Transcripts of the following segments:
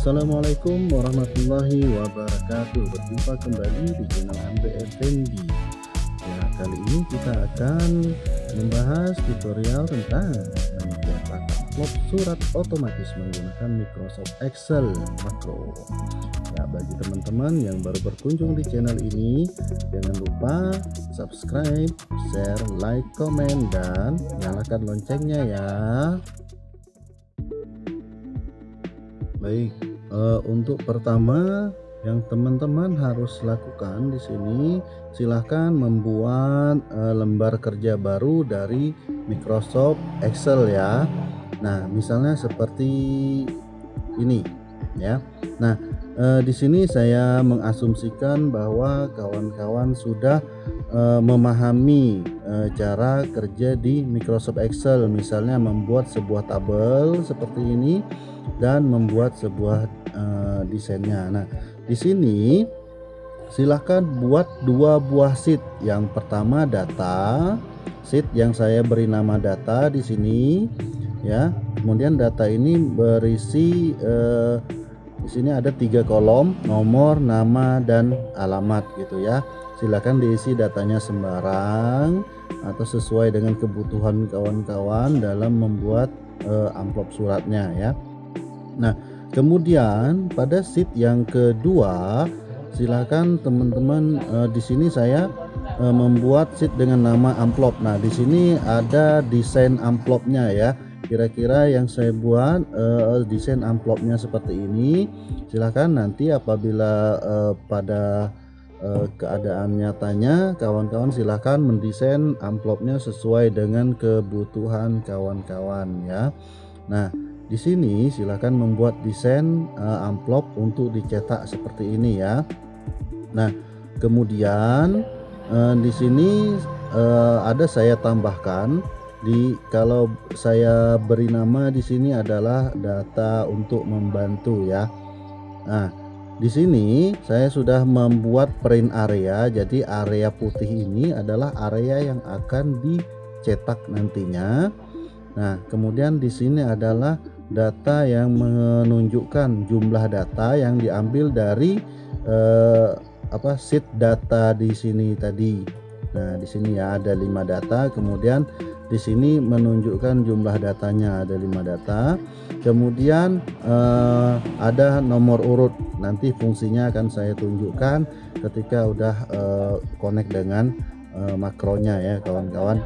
Assalamualaikum warahmatullahi wabarakatuh. Berjumpa kembali di channel MBR Fendi. Ya, kali ini kita akan membahas tutorial tentang mencetak amplop surat otomatis menggunakan Microsoft Excel Makro. Ya, bagi teman-teman yang baru berkunjung di channel ini, jangan lupa subscribe, share, like, komen, dan nyalakan loncengnya ya. Baik, untuk pertama yang teman-teman harus lakukan di sini, silahkan membuat lembar kerja baru dari Microsoft Excel ya. Nah, misalnya seperti ini ya. Nah, di sini saya mengasumsikan bahwa kawan-kawan sudah memahami cara kerja di Microsoft Excel, misalnya membuat sebuah tabel seperti ini dan membuat sebuah desainnya. Nah, di sini silahkan buat dua buah sheet. Yang pertama data sheet yang saya beri nama data di sini ya. Kemudian data ini berisi di sini ada 3 kolom, nomor, nama, dan alamat gitu ya. Silakan diisi datanya sembarang atau sesuai dengan kebutuhan kawan-kawan dalam membuat amplop suratnya ya. Nah, kemudian pada sheet yang kedua, silakan teman-teman di sini saya membuat sheet dengan nama amplop. Nah, di sini ada desain amplopnya ya. Kira-kira yang saya buat desain amplopnya seperti ini. Silakan nanti apabila pada keadaan nyatanya, kawan-kawan silahkan mendesain amplopnya sesuai dengan kebutuhan kawan-kawan ya. Nah, di sini silahkan membuat desain amplop untuk dicetak seperti ini ya. Nah, kemudian di sini ada saya tambahkan kalau saya beri nama di sini adalah data untuk membantu ya. Nah, di sini saya sudah membuat print area. Jadi area putih ini adalah area yang akan dicetak nantinya. Nah, kemudian di sini adalah data yang menunjukkan jumlah data yang diambil dari sheet data di sini tadi. Nah, di sini ya ada 5 data, kemudian di sini menunjukkan jumlah datanya ada 5 data. Kemudian ada nomor urut. Nanti fungsinya akan saya tunjukkan ketika udah connect dengan makronya ya, kawan-kawan.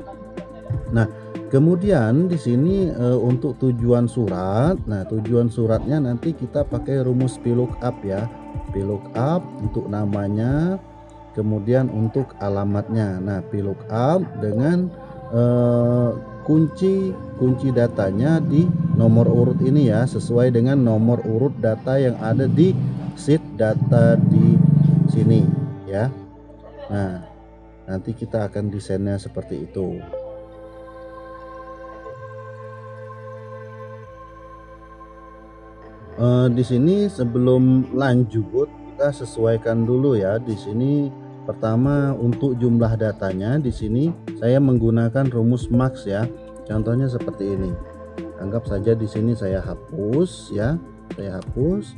Nah, kemudian di sini untuk tujuan surat. Nah, tujuan suratnya nanti kita pakai rumus VLOOKUP ya. VLOOKUP untuk namanya, kemudian untuk alamatnya. Nah, VLOOKUP dengan kunci datanya di nomor urut ini ya, sesuai dengan nomor urut data yang ada di sheet data di sini ya. Nah, nanti kita akan desainnya seperti itu. Di sini sebelum lanjut kita sesuaikan dulu ya. Di sini pertama untuk jumlah datanya, di sini saya menggunakan rumus max ya. Contohnya seperti ini. Anggap saja di sini saya hapus ya. Saya hapus.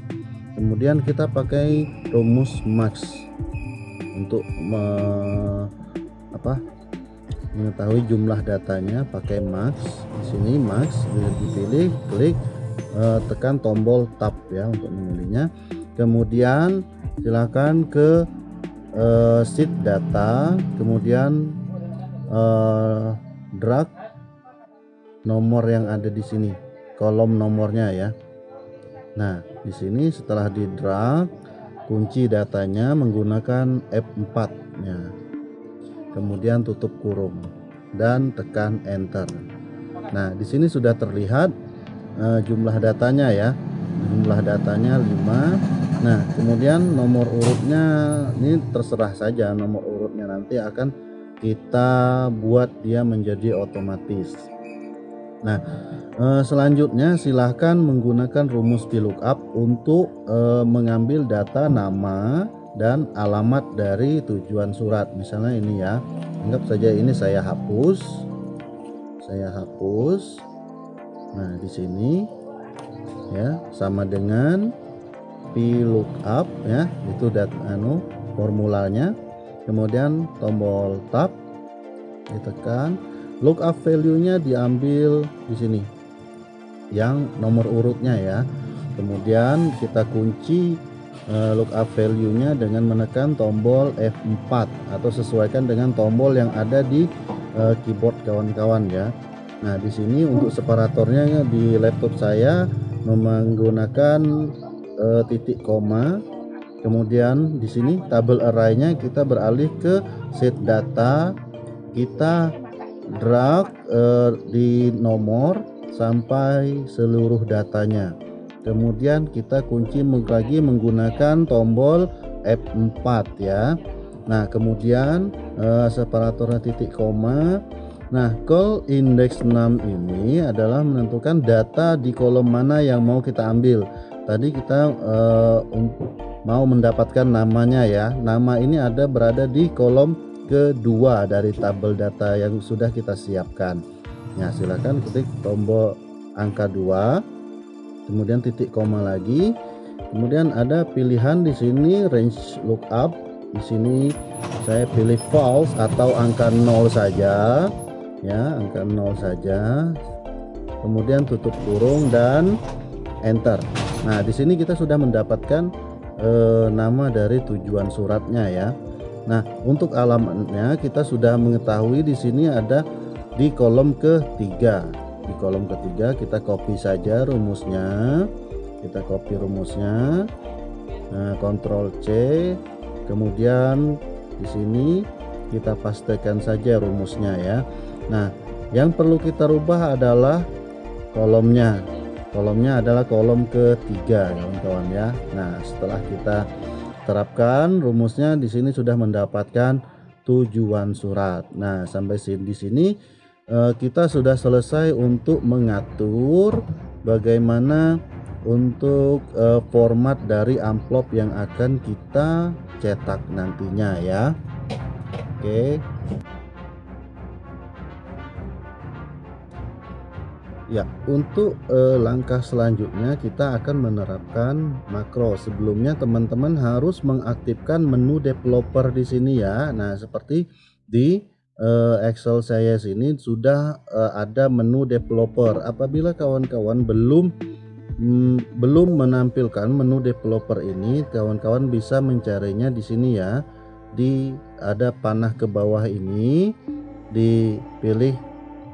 Kemudian kita pakai rumus max untuk mengetahui jumlah datanya, pakai max. Di sini max, dipilih, klik, tekan tombol tab ya untuk memilihnya. Kemudian silakan ke sheet data, kemudian drag nomor yang ada di sini, kolom nomornya ya. Nah, di sini setelah di drag, kunci datanya menggunakan F4 nya. Kemudian tutup kurung dan tekan enter. Nah, di sini sudah terlihat jumlah datanya ya. Jumlah datanya 5. Nah, kemudian nomor urutnya ini terserah saja, nomor urutnya nanti akan kita buat dia menjadi otomatis. Nah, selanjutnya silahkan menggunakan rumus VLOOKUP untuk mengambil data nama dan alamat dari tujuan surat. Misalnya ini ya, anggap saja ini saya hapus. Nah, di sini ya sama dengan VLOOKUP ya, itu formulanya. Kemudian tombol tab ditekan, lookup value-nya diambil di sini yang nomor urutnya ya. Kemudian kita kunci lookup value-nya dengan menekan tombol F4 atau sesuaikan dengan tombol yang ada di keyboard kawan-kawan ya. Nah, di sini untuk separatornya di laptop saya menggunakan titik koma. Kemudian di sini tabel array-nya kita beralih ke set data, kita drag di nomor sampai seluruh datanya. Kemudian kita kunci lagi menggunakan tombol F4 ya. Nah, kemudian separatornya titik koma. Nah, call index 6 ini adalah menentukan data di kolom mana yang mau kita ambil. Tadi kita mau mendapatkan namanya ya. Nama ini berada di kolom kedua dari tabel data yang sudah kita siapkan. Nah, silakan ketik tombol angka 2, kemudian titik koma lagi. Kemudian ada pilihan di sini range lookup. Di sini saya pilih false atau angka 0 saja. Ya, angka 0 saja. Kemudian tutup kurung dan enter. Nah, di sini kita sudah mendapatkan nama dari tujuan suratnya ya. Nah, untuk alamatnya kita sudah mengetahui di sini ada di kolom ketiga. Di kolom ketiga kita copy saja rumusnya. Kita copy rumusnya. Nah, Ctrl C. Kemudian di sini kita pastekan saja rumusnya ya. Nah, yang perlu kita rubah adalah kolomnya. Kolomnya adalah kolom ketiga, kawan-kawan ya. Nah, setelah kita terapkan rumusnya, di sini sudah mendapatkan tujuan surat. Nah, sampai di sini kita sudah selesai untuk mengatur bagaimana untuk format dari amplop yang akan kita cetak nantinya ya. Oke. Ya, untuk langkah selanjutnya kita akan menerapkan makro. Sebelumnya teman-teman harus mengaktifkan menu developer di sini ya. Nah, seperti di Excel saya sini sudah ada menu developer. Apabila kawan-kawan belum menampilkan menu developer ini, kawan-kawan bisa mencarinya di sini ya. Ada panah ke bawah ini, dipilih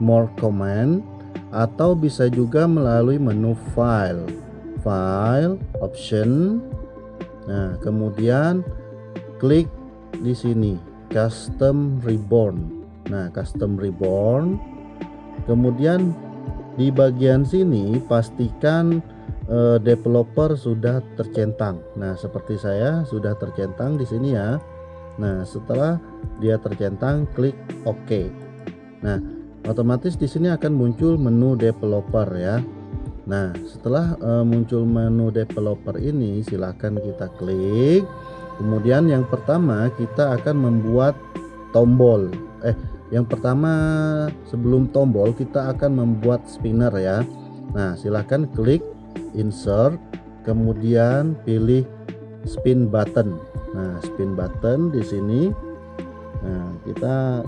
more command, atau bisa juga melalui menu file option. Nah, kemudian klik di sini custom reborn. Nah, custom reborn. Kemudian di bagian sini pastikan developer sudah tercentang. Nah, seperti saya sudah tercentang di sini ya. Nah, setelah dia tercentang, klik OK. Nah, otomatis di sini akan muncul menu developer ya. Nah, setelah muncul menu developer ini, silahkan kita klik. Kemudian yang pertama kita akan membuat tombol. Yang pertama sebelum tombol kita akan membuat spinner ya. Nah, silahkan klik insert, kemudian pilih spin button. Nah, spin button di sini. Nah, kita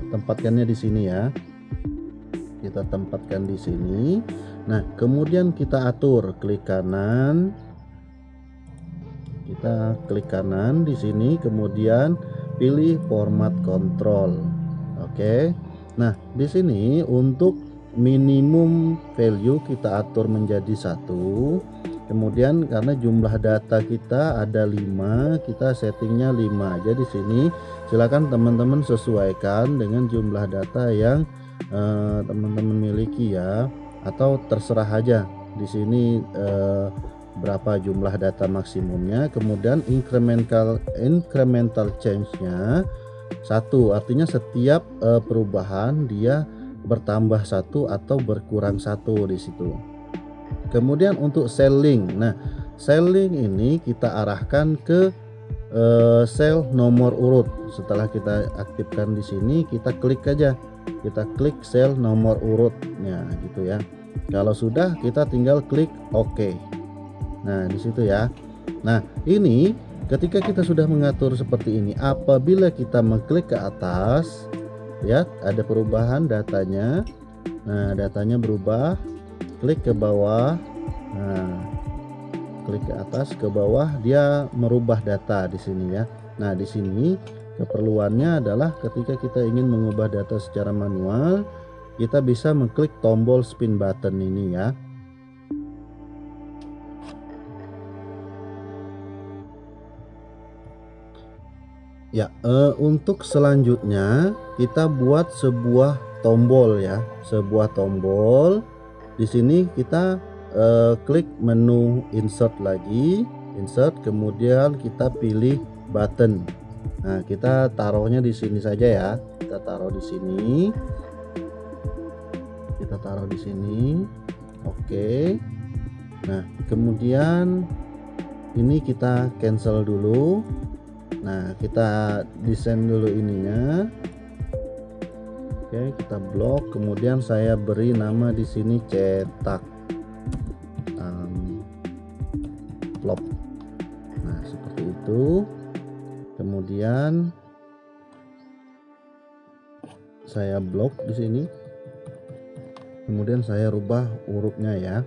tempatkannya di sini ya. Kita tempatkan di sini. Nah, kemudian kita atur klik kanan. Kita klik kanan di sini, kemudian pilih format control. Oke. Nah, di sini untuk minimum value kita atur menjadi 1. Kemudian karena jumlah data kita ada 5, kita settingnya 5. Jadi sini silakan teman-teman sesuaikan dengan jumlah data yang teman-teman miliki ya, atau terserah aja di sini berapa jumlah data maksimumnya. Kemudian incremental change-nya 1, artinya setiap perubahan dia bertambah 1 atau berkurang 1 di situ. Kemudian untuk cell link, nah cell link ini kita arahkan ke sel nomor urut. Setelah kita aktifkan di sini, kita klik aja, kita klik sel nomor urutnya gitu ya. Kalau sudah, kita tinggal klik OK. Nah, di situ ya. Nah, ini ketika kita sudah mengatur seperti ini, apabila kita mengklik ke atas, lihat ada perubahan datanya. Nah, datanya berubah. Klik ke bawah. Nah, klik ke atas ke bawah, dia merubah data di sini ya. Nah, di sini keperluannya adalah ketika kita ingin mengubah data secara manual, kita bisa mengklik tombol spin button ini ya. Ya, untuk selanjutnya kita buat sebuah tombol ya, sebuah tombol. Di sini kita klik menu insert lagi, insert, kemudian kita pilih button. Nah, kita taruhnya di sini saja ya. Kita taruh di sini. Kita taruh di sini. Oke. Nah, kemudian ini kita cancel dulu. Nah, kita desain dulu ininya. Oke, kita blok. Kemudian saya beri nama di sini cetak amplop. Nah, seperti itu. Kemudian saya blok di sini. Kemudian saya rubah hurufnya ya.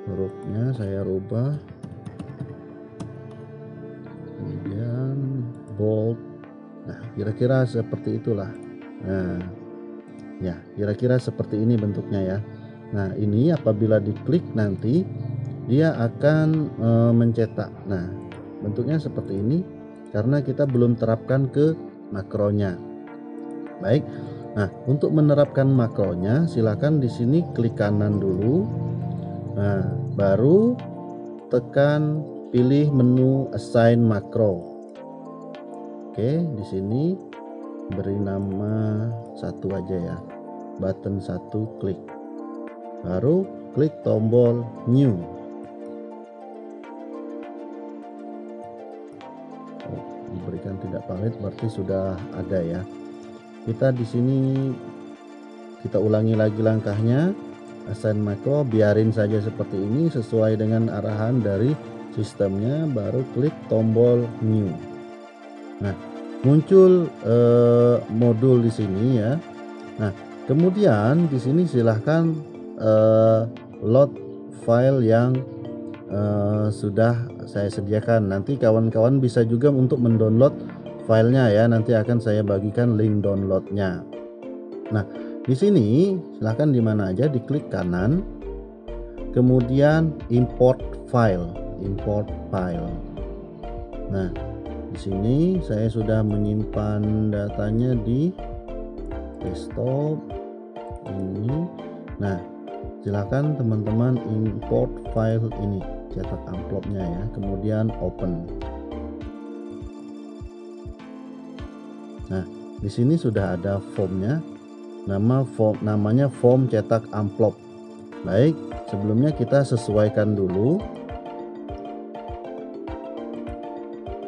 Hurufnya saya rubah. Kemudian bold. Nah, kira-kira seperti itulah. Nah, ya, kira-kira seperti ini bentuknya ya. Nah, ini apabila diklik nanti dia akan mencetak. Nah, bentuknya seperti ini karena kita belum terapkan ke makronya. Baik. Nah, untuk menerapkan makronya silakan di sini klik kanan dulu. Nah, baru tekan pilih menu assign makro. Oke, di sini beri nama satu aja ya. Button 1 klik. Baru klik tombol new. Oh, diberikan tidak valid berarti sudah ada ya. Kita di sini kita ulangi lagi langkahnya. Assign makro, biarin saja seperti ini sesuai dengan arahan dari sistemnya, baru klik tombol new. Nah, muncul modul di sini ya. Nah, kemudian di sini silahkan load file yang sudah saya sediakan. Nanti kawan-kawan bisa juga untuk mendownload filenya ya. Nanti akan saya bagikan link downloadnya. Nah, di sini silahkan di mana aja diklik kanan. Kemudian import file. Nah, di sini saya sudah menyimpan datanya di desktop ini. Nah, silakan teman-teman import file ini, cetak amplopnya ya, kemudian open. Nah, di sini sudah ada formnya, namanya form cetak amplop. Baik, sebelumnya kita sesuaikan dulu.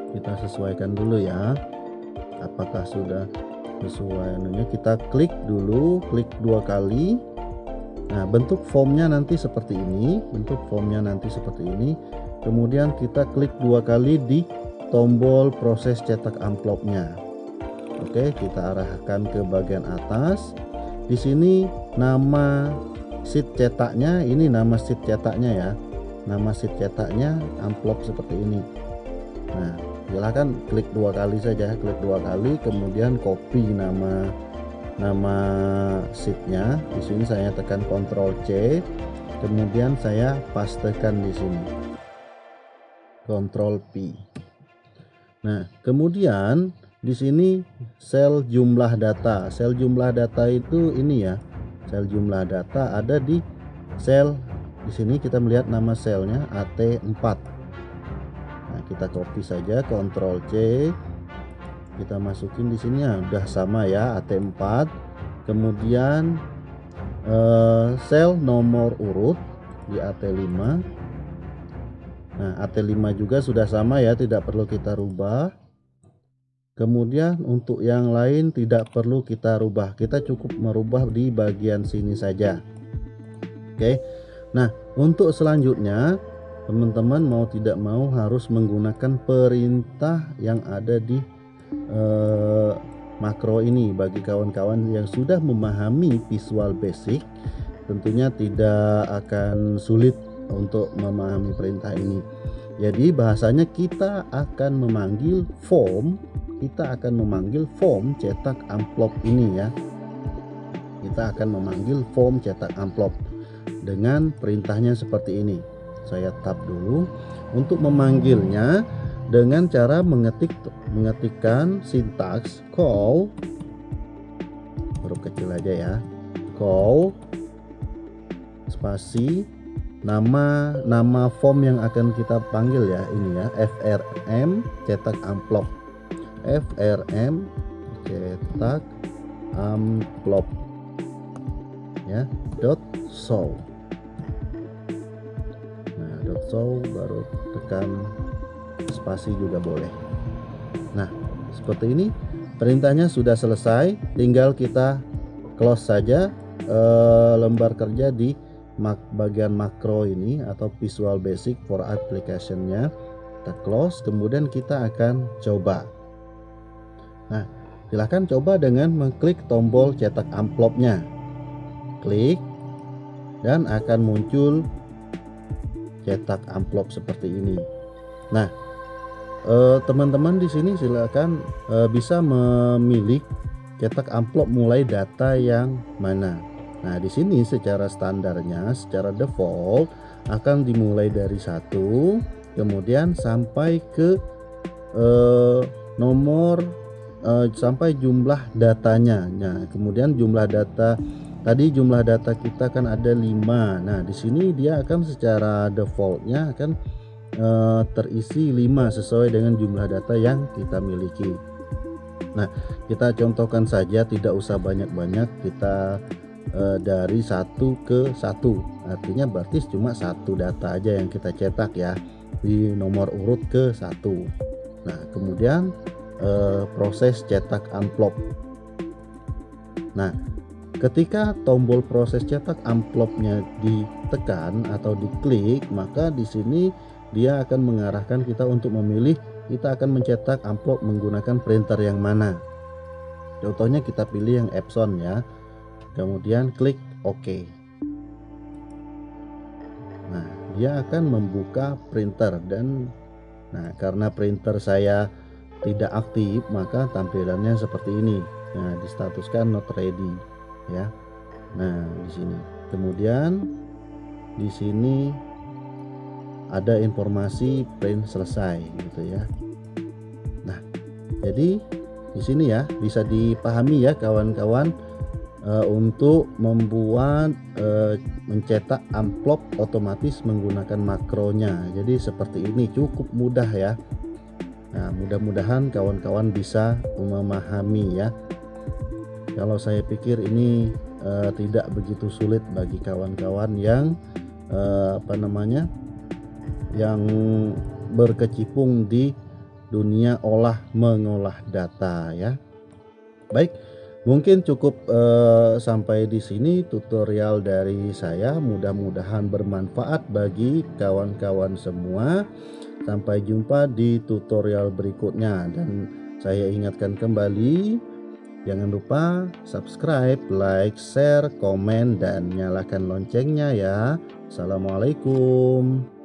Kita sesuaikan dulu ya, apakah sudah sesuai anunya. Kita klik dulu, klik 2 kali. Nah, bentuk formnya nanti seperti ini, kemudian kita klik 2 kali di tombol proses cetak amplopnya. Oke, kita arahkan ke bagian atas. Di sini nama sheet cetaknya, ini nama sheet cetaknya ya, nama sheet cetaknya amplop seperti ini. Nah, silahkan klik 2 kali saja, klik 2 kali, kemudian copy nama sheetnya. Di sini saya tekan Ctrl C, kemudian saya pastekan di sini, Ctrl P. Nah, kemudian di sini sel jumlah data. Sel jumlah data itu ini ya. Sel jumlah data ada di sel di sini, kita melihat nama selnya AT4. Nah, kita copy saja, Ctrl C. Kita masukin di sini ya, udah sama ya, AT4. Kemudian sel nomor urut di AT5. Nah, AT5 juga sudah sama ya, tidak perlu kita rubah. Kemudian untuk yang lain tidak perlu kita rubah, kita cukup merubah di bagian sini saja. Oke. Nah, untuk selanjutnya teman-teman mau tidak mau harus menggunakan perintah yang ada di makro ini. Bagi kawan-kawan yang sudah memahami Visual Basic, tentunya tidak akan sulit untuk memahami perintah ini. Jadi bahasanya kita akan memanggil form cetak amplop ini ya. Kita akan memanggil form cetak amplop dengan perintahnya seperti ini. Saya tab dulu untuk memanggilnya dengan cara mengetikkan sintaks call, huruf kecil aja ya, call spasi nama form yang akan kita panggil ya, ini ya, frm cetak amplop, frm cetak amplop ya, .show. Nah, .show baru tekan spasi juga boleh. Nah, seperti ini perintahnya sudah selesai, tinggal kita close saja lembar kerja di bagian makro ini atau Visual Basic for application-nya. Kita close, kemudian kita akan coba. Nah, silahkan coba dengan mengklik tombol cetak amplopnya. Klik dan akan muncul cetak amplop seperti ini. Nah, teman-teman di sini silakan bisa memilih cetak amplop mulai data yang mana. Nah, di sini secara standarnya, secara default akan dimulai dari 1, kemudian sampai ke nomor sampai jumlah datanya. Nah, kemudian jumlah data tadi, jumlah data kita kan ada 5. Nah, di sini dia akan secara defaultnya akan terisi 5 sesuai dengan jumlah data yang kita miliki. Nah, kita contohkan saja, tidak usah banyak-banyak, kita dari 1 ke 1, artinya berarti cuma 1 data aja yang kita cetak ya, di nomor urut ke 1. Nah, kemudian proses cetak amplop. Nah, ketika tombol proses cetak amplopnya ditekan atau diklik, maka di sini dia akan mengarahkan kita untuk memilih kita akan mencetak amplop menggunakan printer yang mana. Contohnya kita pilih yang Epson ya. Kemudian klik OK. Nah, dia akan membuka printer dan karena printer saya tidak aktif, maka tampilannya seperti ini. Nah, distatuskan not ready ya. Nah, di sini. Kemudian di sini ada informasi print selesai gitu ya. Nah, jadi di sini ya bisa dipahami ya kawan-kawan, untuk membuat mencetak amplop otomatis menggunakan makronya. Jadi seperti ini, cukup mudah ya. Nah, mudah-mudahan kawan-kawan bisa memahami ya. Kalau saya pikir ini tidak begitu sulit bagi kawan-kawan yang yang berkecimpung di dunia mengolah data ya. Baik, mungkin cukup sampai di sini tutorial dari saya. Mudah-mudahan bermanfaat bagi kawan-kawan semua. Sampai jumpa di tutorial berikutnya, dan saya ingatkan kembali, jangan lupa subscribe, like, share, komen, dan nyalakan loncengnya ya. Assalamualaikum.